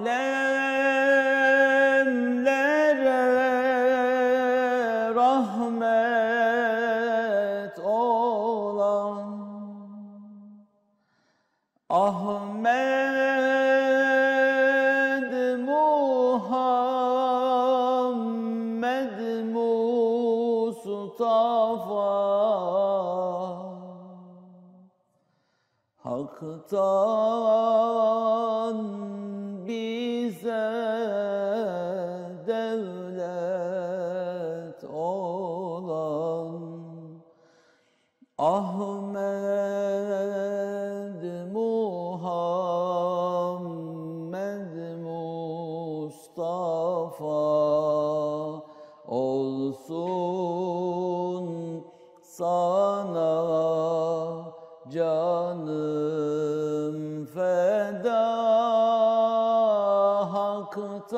alemlere rahmet olan Ahmed Muhammed Mustafa Hak'tan bize devlet olan Ahmed Muhammed Mustafa olsun sana canım feda Hak'tan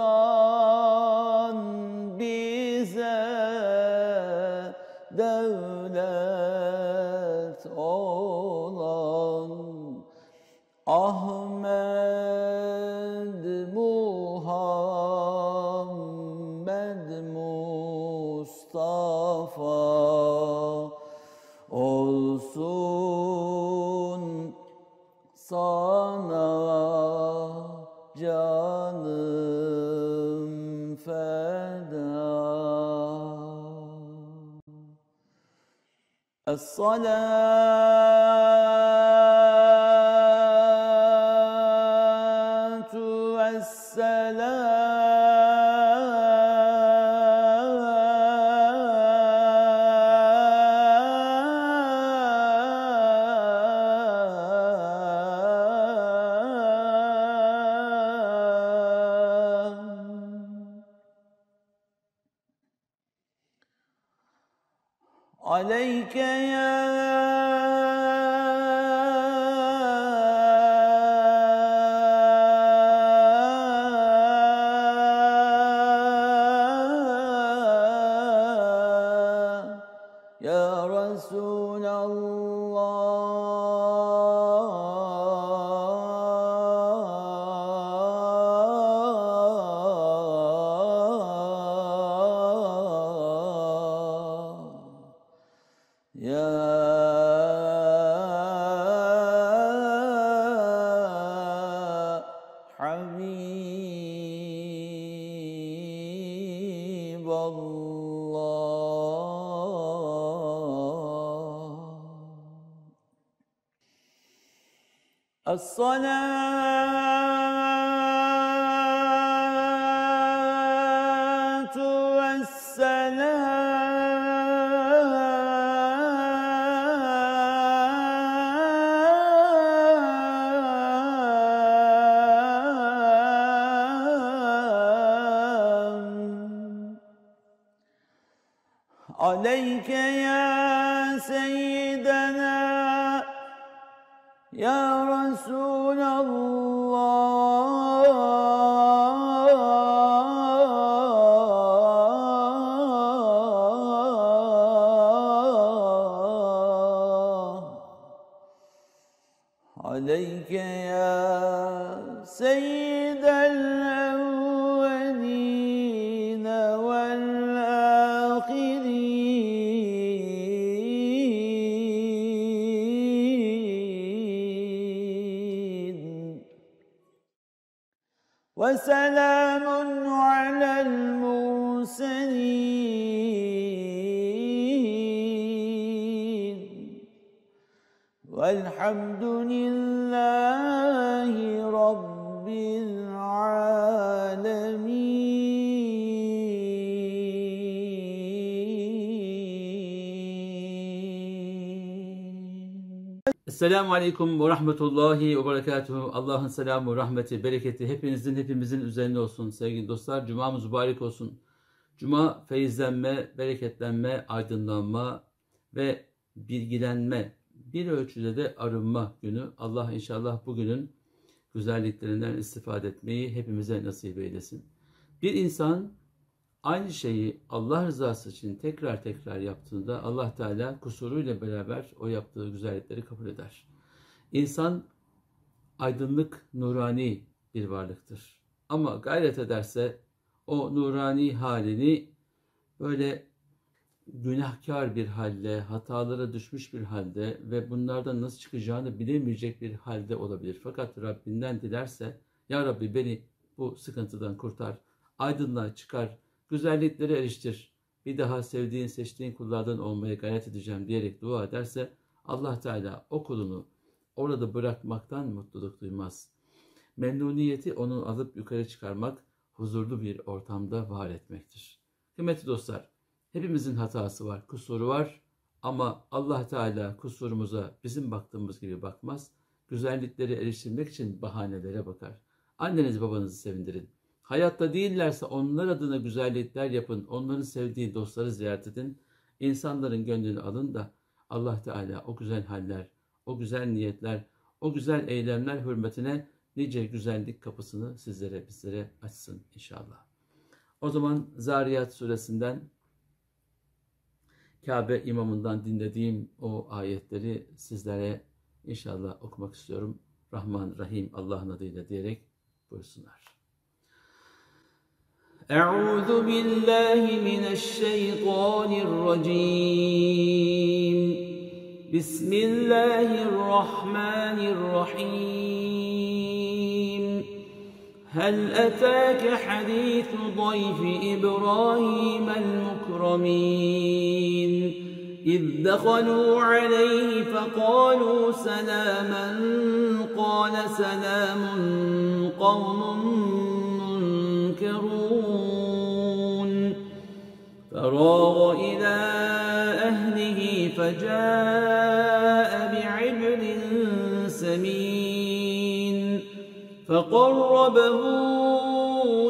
bize devlet olan Ahmed Muhammed Mustafa olsun sana canım feda. Es-salatu aleyke ya Es-salatu vesselam aleyke ya seyyidena ya Resulallah aleyke ya seyyidel evveline vel ahirin ve selamun alel murselin velhamdülillahi rabbil alemin. Esselamu Aleyküm ve Rahmetullahi ve Berekatuhu. Allah'ın selamı, rahmeti, bereketi hepimizin üzerine olsun sevgili dostlar. Cuma'mız mübarek olsun. Cuma feyizlenme, bereketlenme, aydınlanma ve bilgilenme, bir ölçüde de arınma günü. Allah inşallah bugünün güzelliklerinden istifade etmeyi hepimize nasip eylesin. Bir insan aynı şeyi Allah rızası için tekrar tekrar yaptığında Allah Teala kusuruyla beraber o yaptığı güzellikleri kabul eder. İnsan aydınlık, nurani bir varlıktır. Ama gayret ederse o nurani halini böyle günahkar bir halde, hatalara düşmüş bir halde ve bunlardan nasıl çıkacağını bilemeyecek bir halde olabilir. Fakat Rabbinden dilerse, Ya Rabbi beni bu sıkıntıdan kurtar, aydınlığa çıkar, güzelliklere eriştir, bir daha sevdiğin, seçtiğin kullardan olmaya gayret edeceğim diyerek dua ederse, Allah Teala o kulunu orada bırakmaktan mutluluk duymaz. Memnuniyeti onu alıp yukarı çıkarmak, huzurlu bir ortamda var etmektir. Kıymetli dostlar, hepimizin hatası var, kusuru var ama Allah Teala kusurumuza bizim baktığımız gibi bakmaz. Güzellikleri eriştirmek için bahanelere bakar. Annenizi babanızı sevindirin. Hayatta değillerse onlar adına güzellikler yapın. Onların sevdiği dostları ziyaret edin. İnsanların gönlünü alın da Allah Teala o güzel haller, o güzel niyetler, o güzel eylemler hürmetine nice güzellik kapısını sizlere, bizlere açsın inşallah. O zaman Zariyat suresinden, Kabe imamından dinlediğim o ayetleri sizlere inşallah okumak istiyorum. Rahman Rahim Allah'ın adıyla diyerek buyursunlar. Euzu billahi mineşşeytanirracim. Bismillahirrahmanirrahim. هل أتاك حديث ضيف إبراهيم المكرمين إذ دخلوا عليه فقالوا سلاما قال سلام قوم منكرون فراغ إلى أهله فجاء بعجل سمين فقربه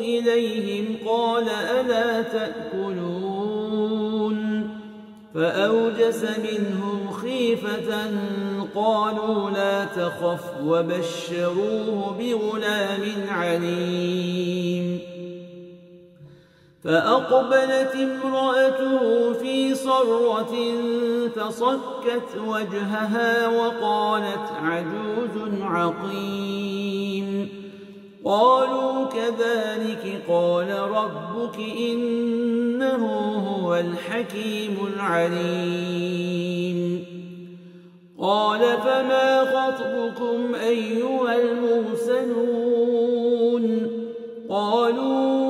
إليهم قال ألا تأكلون فأوجس منهم خيفة قالوا لا تخف وبشروه بغلام عليم فأقبلت امرأته في صرة فصكت وجهها وقالت عجوز عقيم قالوا كذلك قال ربك إنه هو الحكيم العليم قال فما خطبكم أيها المرسلون قالوا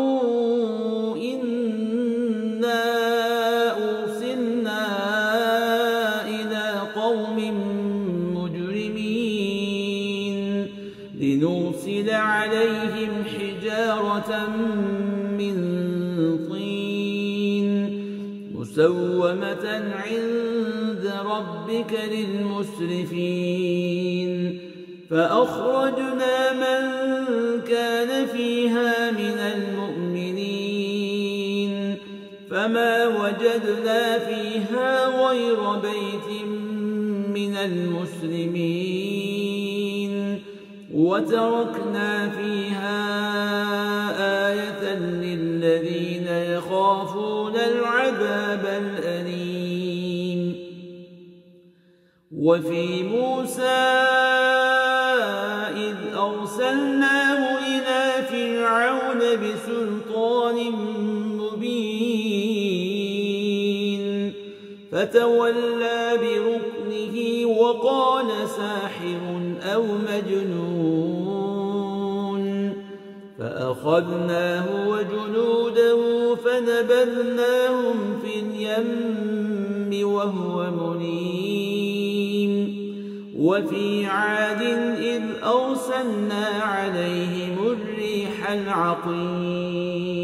لنرسل عليهم حجارة من طين مسومة عند ربك للمسرفين فأخرجنا من كان فيها من المؤمنين فما وجدنا فيها غير بيت من المسلمين وتركنا فيها آية للذين يخافون العذاب الأليم وفي موسى إذ أرسلناه إلى فرعون بسلطان مبين فتولى بركنه وقال ساحر أو مجنون فأخذناه وجنوده فنبذناهم في اليم وهو مليم وفي عاد إذ أرسلنا عليهم الريح العقيم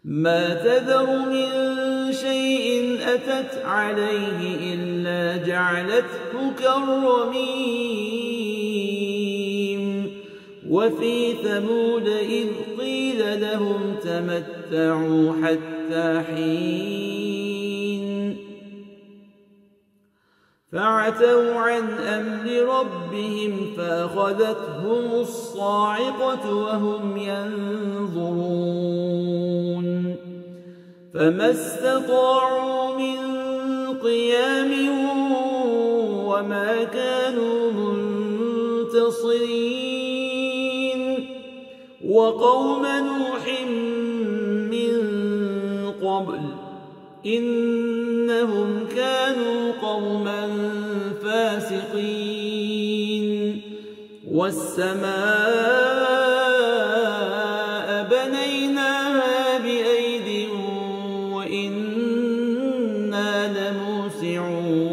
ما تذر من شيء أتت عليه إلا جعلته كالرميم وفي ثمود إذ قيل لهم تمتعوا حتى حين فعتوا عن أمر ربهم فأخذتهم الصاعقة وهم ينظرون فما استطاعوا من قيام وما كانوا منتصرين وقوم نوح من قبل إنهم كانوا قوما فاسقين والسماء بنيناها بأيد وإنا لموسعون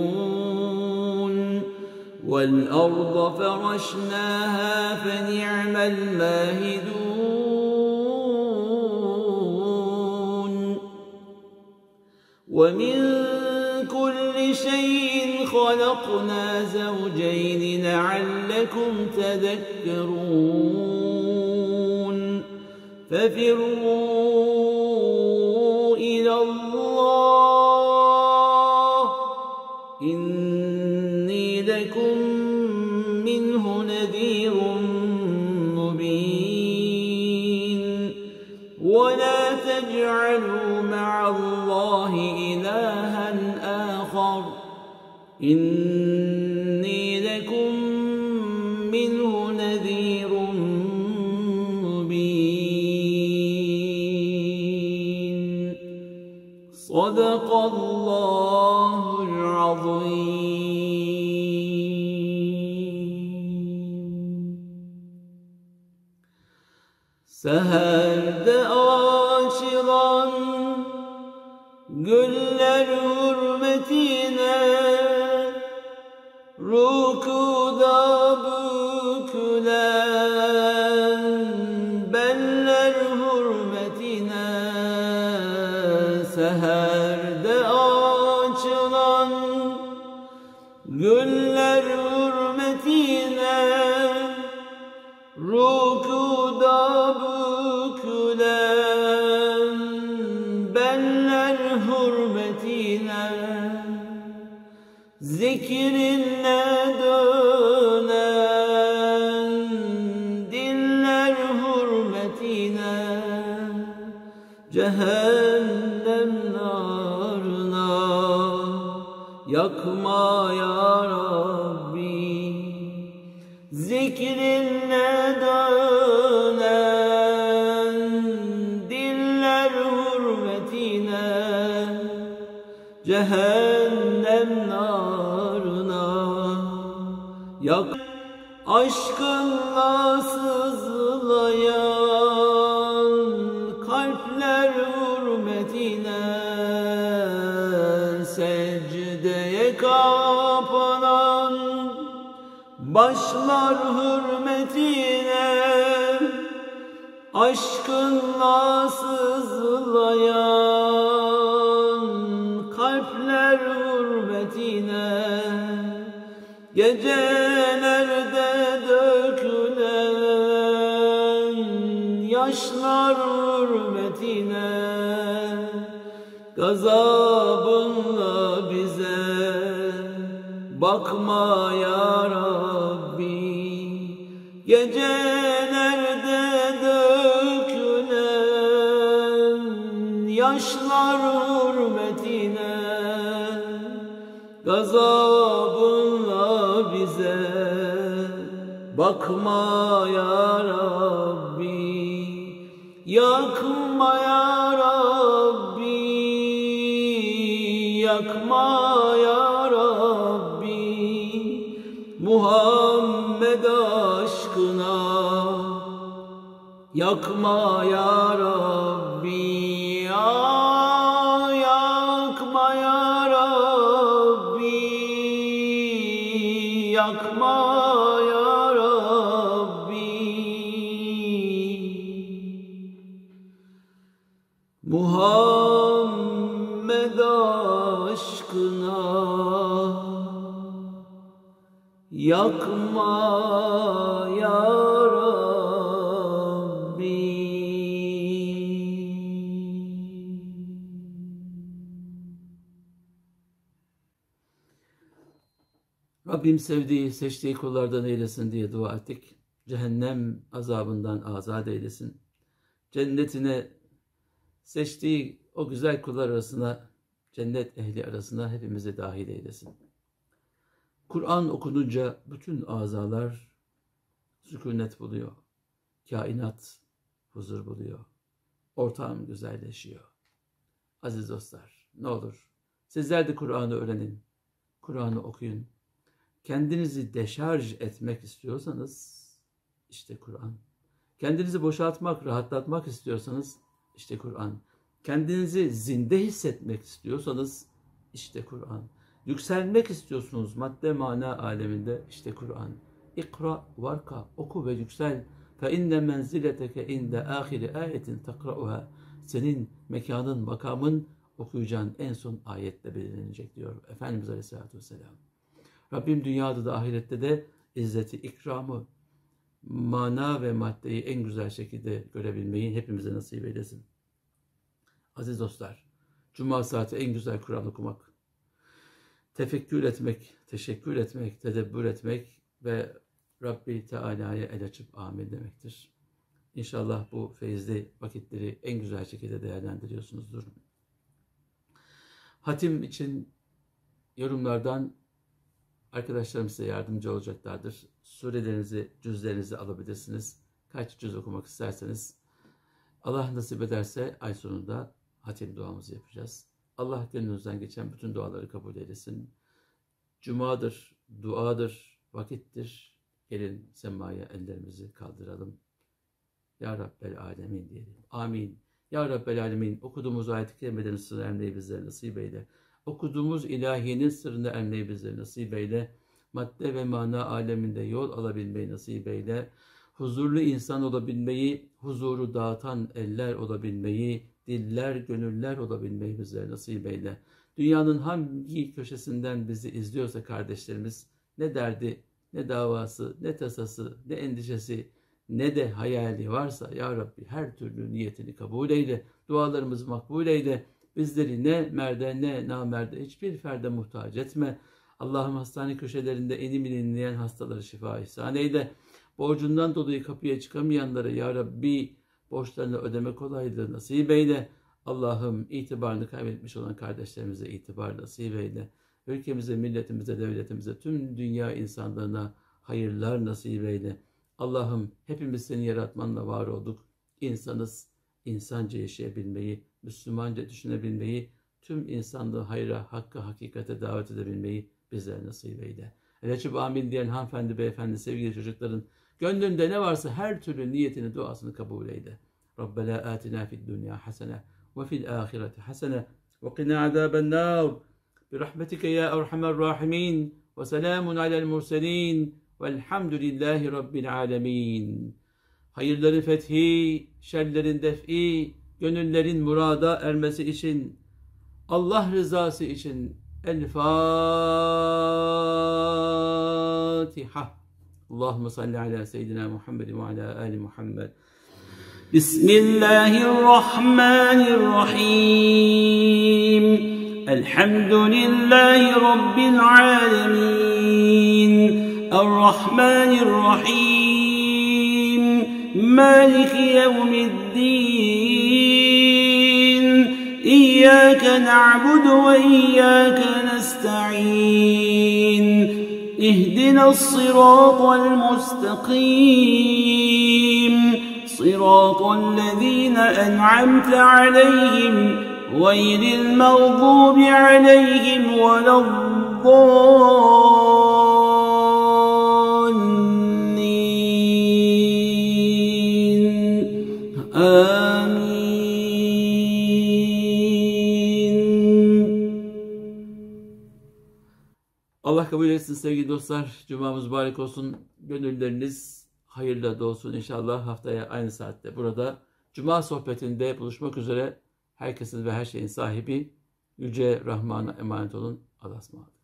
والأرض فرشناها فنعم الماهدون ومن كل شيء خلقنا زوجين لعلكم تذكرون ففروا إلى الله إني لكم منه نذير مبين ولا تجعلوا مع الله إلها آخر إني لكم منه نذير مبين صدق الله العظيم. Seherde açılan güller hürmetine rükuda bükülen beller hürmetine seherde açılan güller hürmetine rükuda bükülen beller hürmetine zikrinle dönen diller hürmetine cehennem narına yakma ya Rabbi. Zikrinle dönen diller hürmetine cehennem narına yak. Aşkınla sızlayan kalpler hürmetine secdeye kapanan başlar hürmetine aşkınla sızlayan kalpler hürmetine gecelerde dökülen yaşlar hürmetine gazabınla bize bakma ya Rabbi. Gecelerde dökülen yaşlar hürmetine gazabınla bize bakma ya Rabbi. Yakma ya Rabbi, yakma ya Rabbi. Muhammed aşkına yakma ya Rabbi. Yakma ya Rabbi, yakma ya Rabbi. Muhammed aşkına yakma ya Rabbi. Rabbim sevdiği, seçtiği kullardan eylesin diye dua ettik. Cehennem azabından azat eylesin. Cennetine seçtiği o güzel kullar arasına, cennet ehli arasına hepimizi dahil eylesin. Kur'an okununca bütün azalar sükunet buluyor. Kainat huzur buluyor. Ortam güzelleşiyor. Aziz dostlar, ne olur sizler de Kur'an'ı öğrenin. Kur'an'ı okuyun. Kendinizi deşarj etmek istiyorsanız işte Kur'an. Kendinizi boşaltmak, rahatlatmak istiyorsanız işte Kur'an. Kendinizi zinde hissetmek istiyorsanız işte Kur'an. Yükselmek istiyorsunuz madde mana aleminde işte Kur'an. İkra varka, oku ve yüksel. Fe inne menzileteke inde ahiri ayetin takra'uha. Senin mekanın, makamın okuyacağın en son ayette belirlenecek diyor Efendimiz Aleyhisselatü Vesselam. Rabbim dünyada da ahirette de izzeti, ikramı, mana ve maddeyi en güzel şekilde görebilmeyi hepimize nasip eylesin. Aziz dostlar, Cuma saati en güzel Kur'an okumak, tefekkür etmek, teşekkür etmek, tedebbür etmek ve Rabbi Teala'ya el açıp amin demektir. İnşallah bu feyizli vakitleri en güzel şekilde değerlendiriyorsunuzdur. Hatim için yorumlardan arkadaşlarım size yardımcı olacaklardır. Surelerinizi, cüzlerinizi alabilirsiniz. Kaç cüz okumak isterseniz. Allah nasip ederse ay sonunda hatim duamızı yapacağız. Allah gönlünüzden geçen bütün duaları kabul eylesin. Cumadır, duadır, vakittir. Gelin semaya ellerimizi kaldıralım. Ya Rabbel Alemin diyelim. Amin. Ya Rabbel Alemin, okuduğumuz ayet-i kerimelerin sırrını emreyi bizlere nasip eyle. Okuduğumuz ilahiyenin sırrını emreyi bizlere nasip eyle. Madde ve mana aleminde yol alabilmeyi nasip eyle. Huzurlu insan olabilmeyi, huzuru dağıtan eller olabilmeyi, diller, gönüller olabilmeyi bizlere nasip eyle. Dünyanın hangi köşesinden bizi izliyorsa kardeşlerimiz, ne derdi, ne davası, ne tasası, ne endişesi, ne de hayali varsa ya Rabbi her türlü niyetini kabul eyle, dualarımızı makbul eyle, bizleri ne merde ne namerde hiçbir ferde muhtaç etme. Allah'ım hastane köşelerinde enim inleyen hastaları şifa ihsan eyle. Borcundan dolayı kapıya çıkamayanlara ya Rabbi borçlarını ödeme kolaylığı nasip eyle. Allah'ım itibarını kaybetmiş olan kardeşlerimize itibar nasip eyle. Ülkemize, milletimize, devletimize, tüm dünya insanlarına hayırlar nasip eyle. Allah'ım hepimiz senin yaratmanla var olduk. İnsanız, insanca yaşayabilmeyi, Müslümanca düşünebilmeyi, tüm insanlığı hayra, hakka, hakikate davet edebilmeyi bizlere nasip eyle. El açıp amin diyen hanımefendi, beyefendi, sevgili çocukların gönlünde ne varsa her türlü niyetini, duasını kabul eyle. Rabbena atina fid dünya hasene ve fil ahireti hasene ve qina azaben nar. Birahmetike ya erhamer rahimin ve selamun alel murselin velhamdülillahi rabbil alemin. Hayırların fethi, şerlerin def'i, gönüllerin murada ermesi için, Allah rızası için El Fatiha. Allahümme salli ala seyyidina Muhammed ve ala ali Muhammed. Bismillahirrahmanirrahim. Elhamdülillahi Rabbil alemin. Errahmanirrahim. Maliki yevmiddin. İyyâke na'budu ve iyyâke nesta'in. İhdinas-sirâtal mustakîm. Sirâtallezîne en'amte aleyhim. Gayril mağdûbi aleyhim veleddâllîn. Allah kabul etsin sevgili dostlar. Cumamız mübarek olsun. Gönülleriniz hayırla dolsun inşallah. Haftaya aynı saatte burada Cuma sohbetinde buluşmak üzere. Herkesin ve her şeyin sahibi Yüce Rahman'a emanet olun. Allah'a ısmarladık.